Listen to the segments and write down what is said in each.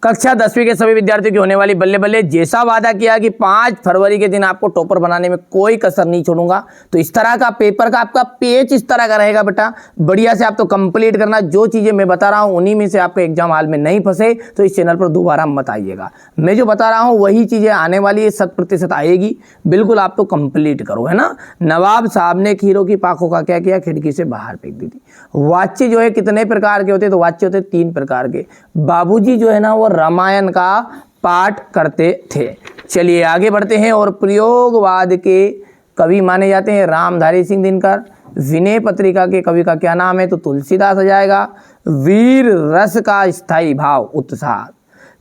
कक्षा 10वीं के सभी विद्यार्थियों की होने वाली बल्ले बल्ले। जैसा वादा किया कि 5 फरवरी के दिन आपको टॉपर बनाने में कोई कसर नहीं छोड़ूंगा, तो इस तरह का पेपर का आपका पेज इस तरह का रहेगा बेटा। बढ़िया से आप तो कंप्लीट करना। जो चीज़ें मैं बता रहा हूँ उन्हीं में से आपको एग्जाम हाल में नहीं फंसे तो इस चैनल पर दोबारा मत आइएगा। मैं जो बता रहा हूँ वही चीज़ें आने वाली है, 100% आएगी। बिल्कुल आप तो कंप्लीट करो, है ना। नवाब साहब ने खीरों की पाखों का क्या किया, खिड़की से बाहर फेंक दी थी। वाच्य जो है कितने प्रकार के होते, तो वाच्य होते 3 प्रकार के। बाबूजी जो है ना वो रामायण का पाठ करते थे। चलिए आगे बढ़ते हैं। और प्रयोगवाद के कवि माने जाते हैं रामधारी सिंह दिनकर। विनय पत्रिका के कवि का क्या नाम है, तो तुलसीदास आ जाएगा। वीर रस का स्थायी भाव उत्साह।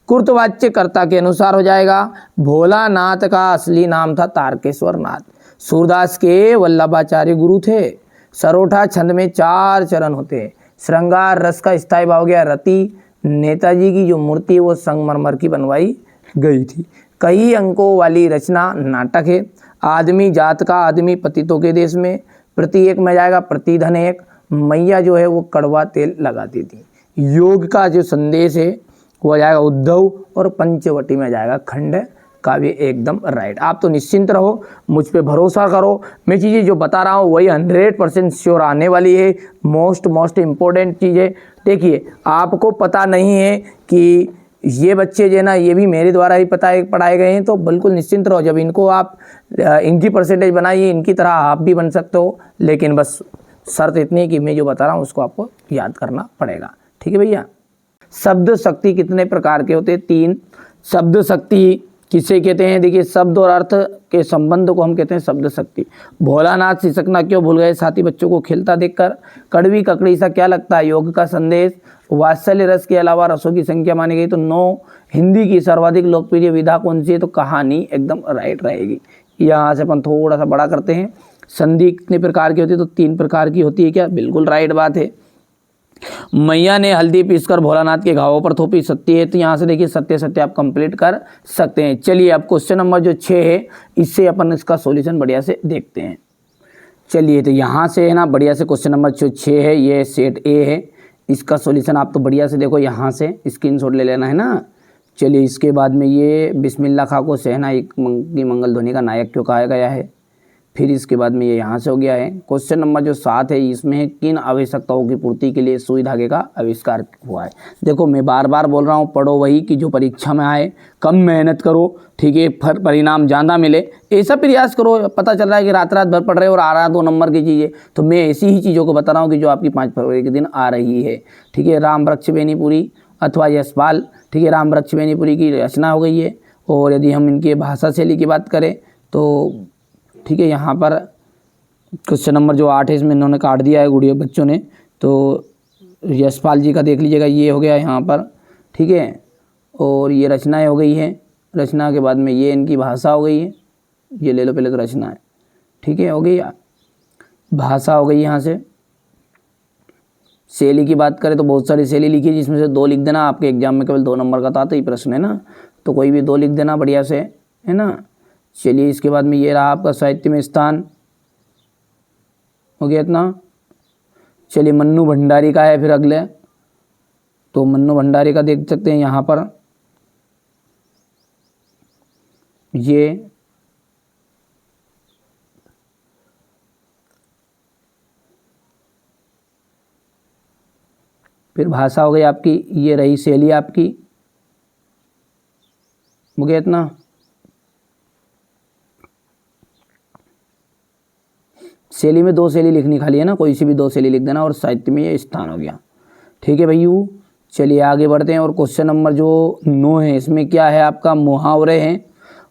कृतवाच्यकर्ता के अनुसार हो जाएगा। भोलानाथ का असली नाम था तारकेश्वर नाथ। सूरदास के वल्लभाचार्य गुरु थे। सरोठा छंद में 4 चरण होते हैं। श्रृंगार रस का स्थायी भाव हो गया रति। नेताजी की जो मूर्ति है वो संगमरमर की बनवाई गई थी। कई अंकों वाली रचना नाटक है। आदमी जात का आदमी पतितों के देश में। प्रति एक में जाएगा प्रतिधन एक। मैया जो है वो कड़वा तेल लगाती थी। योग का जो संदेश है वो जाएगा उद्धव। और पंचवटी में जाएगा खंड काव्य। एकदम राइट। आप तो निश्चिंत रहो, मुझ पे भरोसा करो। मैं चीज़ें जो बता रहा हूँ वही 100% श्योर आने वाली है। मोस्ट इम्पोर्टेंट चीज़ें देखिए, आपको पता नहीं है कि ये बच्चे जो है ना ये भी मेरे द्वारा ही पढ़ाए गए हैं, तो बिल्कुल निश्चिंत रहो। जब इनको आप इनकी परसेंटेज बनाइए, इनकी तरह आप भी बन सकते हो। लेकिन बस शर्त इतनी है कि मैं जो बता रहा हूँ उसको आपको याद करना पड़ेगा। ठीक है भैया। शब्द शक्ति कितने प्रकार के होते हैं, 3। शब्द शक्ति किसे कहते हैं, देखिए शब्द और अर्थ के संबंध को हम कहते हैं शब्द शक्ति। भोलानाथ सिसकना क्यों भूल गए, साथी बच्चों को खेलता देखकर। कड़वी ककड़ी सा क्या लगता है, योग का संदेश। वात्सल्य रस के अलावा रसों की संख्या मानी गई तो 9। हिंदी की सर्वाधिक लोकप्रिय विधा कौन सी है, तो कहानी एकदम राइट रहेगी। यहाँ से अपन थोड़ा सा बड़ा करते हैं। संधि कितने प्रकार की होती है, तो 3 प्रकार की होती है क्या, बिल्कुल राइट बात है। मैया ने हल्दी पीसकर भोलानाथ के घावों पर थोपी, सत्य है। तो यहाँ से देखिए सत्य आप कंप्लीट कर सकते हैं। चलिए अब क्वेश्चन नंबर जो 6 है इससे अपन इसका सॉल्यूशन बढ़िया से देखते हैं। चलिए तो यहाँ से है ना बढ़िया से क्वेश्चन नंबर जो 6 है ये सेट ए है। इसका सॉल्यूशन आप तो बढ़िया से देखो, यहाँ से स्क्रीनशॉट ले लेना है ना। चलिए इसके बाद में ये बिस्मिल्लाह खां को शहनाई की मंगल ध्वनि का नायक क्यों कहा गया है। फिर इसके बाद में ये यहाँ से हो गया है। क्वेश्चन नंबर जो 7 है इसमें किन आवश्यकताओं की पूर्ति के लिए सुई धागे का आविष्कार हुआ है। देखो मैं बार बार बोल रहा हूँ, पढ़ो वही कि जो परीक्षा में आए, कम मेहनत करो, ठीक है, परिणाम ज़्यादा मिले, ऐसा प्रयास करो। पता चल रहा है कि रात भर पढ़ रहे हो और आ रहा 2 नंबर की चीज़ें, तो मैं ऐसी ही चीज़ों को बता रहा हूँ कि जो आपकी 5 फरवरी के दिन आ रही है। ठीक है, राम वृक्ष बेनीपुरी अथवा यशपाल, ठीक है, राम वृक्ष बेनीपुरी की रचना हो गई है। और यदि हम इनकी भाषा शैली की बात करें तो ठीक है, यहाँ पर क्वेश्चन नंबर जो 8 है इसमें इन्होंने काट दिया है गुड़िया बच्चों ने, तो यशपाल जी का देख लीजिएगा, ये हो गया यहाँ पर। ठीक है, और ये रचनाएं हो गई है। रचना के बाद में ये इनकी भाषा हो गई है। ये ले लो पहले तो रचना है, ठीक है, हो गई। भाषा हो गई। यहाँ से शैली की बात करें तो बहुत सारी शैली लिखी है, जिसमें से 2 लिख देना। आपके एग्जाम में केवल 2 नंबर का था तो ये प्रश्न है ना, तो कोई भी 2 लिख देना बढ़िया से, है ना। चलिए इसके बाद में ये रहा आपका साहित्य में स्थान, हो गया इतना। चलिए मन्नू भंडारी का है फिर अगले, तो मन्नू भंडारी का देख सकते हैं यहाँ पर। ये फिर भाषा हो गई आपकी, ये रही शैली आपकी, हो गया इतना। शैली में 2 शैली लिखनी खाली है ना, कोई सी भी 2 शैली लिख देना। और साहित्य में ये स्थान हो गया। ठीक है भैयू, चलिए आगे बढ़ते हैं। और क्वेश्चन नंबर जो 9 है इसमें क्या है आपका, मुहावरे हैं।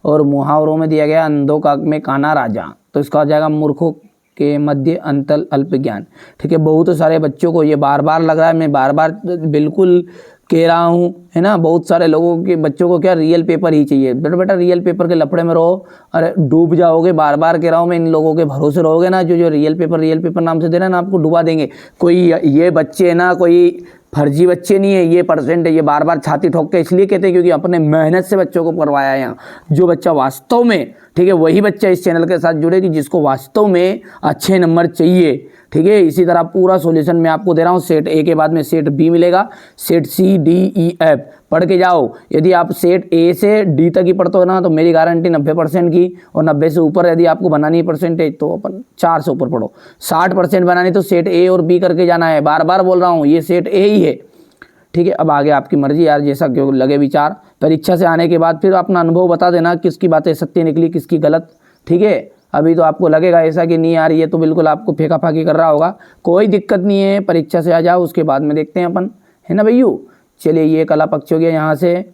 और मुहावरों में दिया गया अंधों का में काना राजा, तो इसका हो जाएगा मूर्खों के मध्य अंतल अल्प ज्ञान। ठीक है, बहुत सारे बच्चों को ये बार बार लग रहा है, मैं बार बार बिल्कुल कह रहा हूँ, है ना। बहुत सारे लोगों के बच्चों को क्या रियल पेपर ही चाहिए। बेटा रियल पेपर के लफड़े में रहो, अरे डूब जाओगे। बार बार कह रहा हूँ मैं, इन लोगों के भरोसे रहोगे ना, जो रियल पेपर नाम से दे रहे हैं ना, आपको डुबा देंगे। कोई ये बच्चे है ना, कोई फर्जी बच्चे नहीं है, ये परसेंट है। ये बार बार छाती ठोक के इसलिए कहते हैं क्योंकि अपने मेहनत से बच्चों को करवाया है यहाँ। जो बच्चा वास्तव में ठीक है, वही बच्चा इस चैनल के साथ जुड़े कि जिसको वास्तव में अच्छे नंबर चाहिए। ठीक है, इसी तरह पूरा सॉल्यूशन मैं आपको दे रहा हूँ। सेट ए के बाद में सेट बी मिलेगा, set C D E F पढ़ के जाओ। यदि आप सेट ए से डी तक ही पढ़ते हो ना, तो मेरी गारंटी 90% की, और 90 से ऊपर यदि आपको बनानी है परसेंटेज तो अपन 4 से ऊपर पढ़ो। 60% बनानी तो सेट ए और बी करके जाना है। बार बार बोल रहा हूँ, ये सेट ए ही है। ठीक है, अब आगे आपकी मर्जी यार, जैसा क्यों लगे विचार। परीक्षा से आने के बाद फिर अपना अनुभव बता देना, किसकी बातें सत्य निकली, किसकी गलत। ठीक है, अभी तो आपको लगेगा ऐसा कि नहीं यार ये तो बिल्कुल आपको फेंका फाकी कर रहा होगा। कोई दिक्कत नहीं है, परीक्षा से आ जाओ, उसके बाद में देखते हैं अपन, है ना भैया। चलिए, ये कला पक्ष हो गया। यहाँ से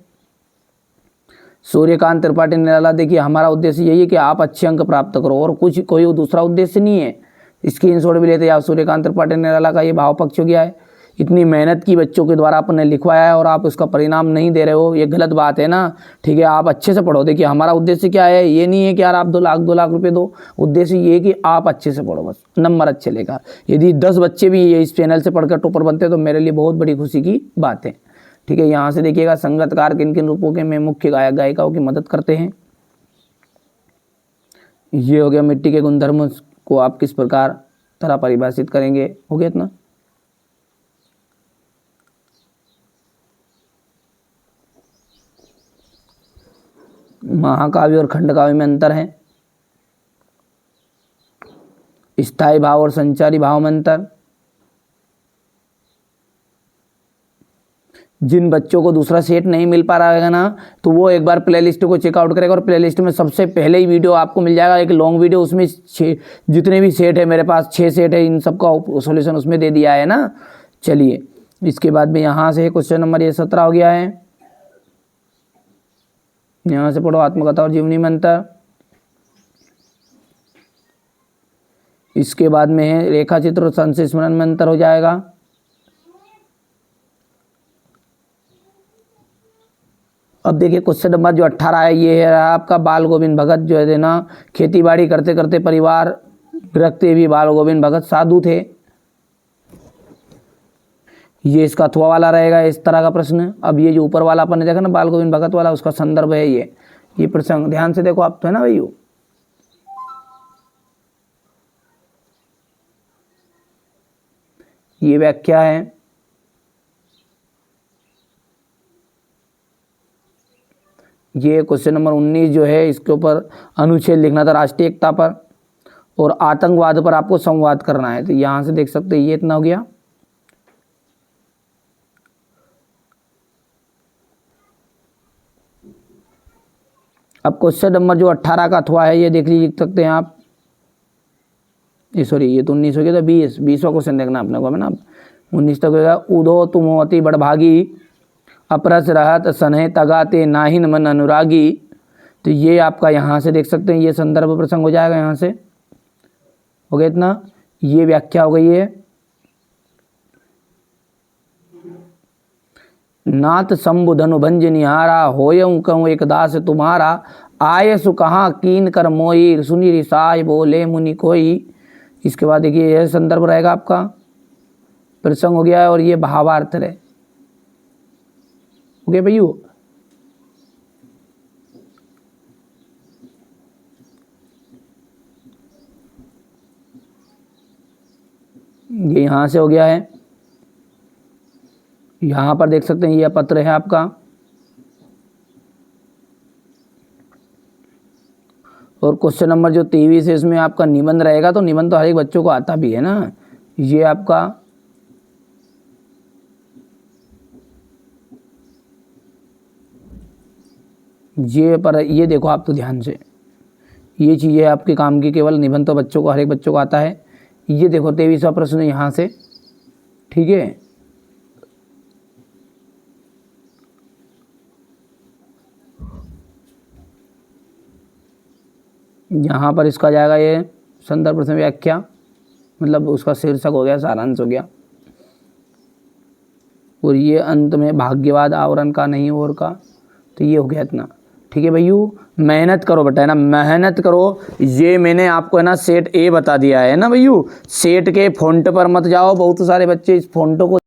सूर्यकांत त्रिपाठी निराला, देखिए हमारा उद्देश्य यही है कि आप अच्छे अंक प्राप्त करो, और कुछ कोई दूसरा उद्देश्य नहीं है। स्क्रीनशॉट भी लेते हैं आप। सूर्यकांत त्रिपाठी निराला का ये भाव पक्ष हो गया है। इतनी मेहनत की बच्चों के द्वारा आपने लिखवाया है और आप उसका परिणाम नहीं दे रहे हो, ये गलत बात है ना। ठीक है, आप अच्छे से पढ़ो। देखिए हमारा उद्देश्य क्या है, ये नहीं है कि यार आप 2 लाख रुपए दो। उद्देश्य ये है कि आप अच्छे से पढ़ो, बस नंबर अच्छे लेकर। यदि 10 बच्चे भी ये इस चैनल से पढ़कर टॉपर बनते तो मेरे लिए बहुत बड़ी खुशी की बात है। ठीक है, यहाँ से देखिएगा संगतकार किन किन रूपों के में मुख्य गायक गायिकाओं की मदद करते हैं। ये हो गया मिट्टी के गुणधर्म को आप किस प्रकार तरह परिभाषित करेंगे, हो गया इतना। महाकाव्य और खंडकाव्य में अंतर है। स्थायी भाव और संचारी भाव में अंतर। जिन बच्चों को दूसरा सेट नहीं मिल पा रहा है ना, तो वो एक बार प्लेलिस्ट को चेकआउट करेगा, और प्लेलिस्ट में सबसे पहले ही वीडियो आपको मिल जाएगा, एक लॉन्ग वीडियो। उसमें जितने भी सेट है, मेरे पास 6 सेट है, इन सब का सॉल्यूशन उसमें दे दिया है ना। चलिए, इसके बाद में यहाँ से क्वेश्चन नंबर ये 17 हो गया है। यहाँ से पढ़ो, आत्मकथा और जीवनी में अंतर। इसके बाद में है रेखा चित्र और संशय स्मरण में अंतर हो जाएगा। अब देखिए क्वेश्चन नंबर जो 18 है, ये है आपका बाल गोविंद भगत जो है ना, खेती बाड़ी करते करते परिवार रखते भी बाल गोविंद भगत साधु थे। ये इसका अथवा वाला रहेगा, इस तरह का प्रश्न। अब ये जो ऊपर वाला अपन ने देखा ना बाल गोविंद भगत वाला, उसका संदर्भ है ये प्रसंग। ध्यान से देखो आप, तो है ना भैया। ये व्याख्या है। ये क्वेश्चन नंबर 19 जो है, इसके ऊपर अनुच्छेद लिखना था राष्ट्रीय एकता पर, और आतंकवाद पर आपको संवाद करना है। तो यहां से देख सकते हैं, ये इतना हो गया। अब क्वेश्चन नंबर जो 18 का अथवा है, ये देख सकते हैं आप। ये सॉरी, ये तो 19 हो गया था। 20वां क्वेश्चन देखना अपने को, है ना। 19 तक होगा। उदो तुमोती बड़भागी, अपरस रहत सनह तगाते नाहिन मन अनुरागी। तो ये आपका यहाँ से देख सकते हैं, ये संदर्भ प्रसंग हो जाएगा। यहाँ से हो गया इतना। ये व्याख्या हो गई है। नाथ शंभुधनु भंज निहारा, होयं कहूँ एक दास तुम्हारा, आय सु कहाँ कीन कर मोई, सुनी रिसाय बोले मुनि कोई। इसके बाद देखिए यह संदर्भ रहेगा आपका, प्रसंग हो गया है, और ये भावार्थ है। ओके भैया, ये यहाँ से हो गया है। यहाँ पर देख सकते हैं, यह पत्र है आपका। और क्वेश्चन नंबर जो 23 है, इसमें आपका निबंध रहेगा। तो निबंध तो हर एक बच्चों को आता भी है ना। ये आपका ये देखो आप तो ध्यान से, ये चीज़ें आपके काम की। केवल निबंध तो बच्चों को, हर एक बच्चों को आता है। ये देखो 23वां प्रश्न यहाँ से, ठीक है। यहाँ पर इसका जाएगा ये संदर्भ प्रश्न व्याख्या, मतलब उसका शीर्षक हो गया, सारांश हो गया। और ये अंत में भाग्यवाद आवरण का नहीं और का। तो ये हो गया इतना, ठीक है भैया। मेहनत करो बेटा, है ना, मेहनत करो। ये मैंने आपको है ना सेट ए बता दिया है ना भैया। सेट के फ़ॉन्ट पर मत जाओ, बहुत सारे बच्चे इस फ़ॉन्टों को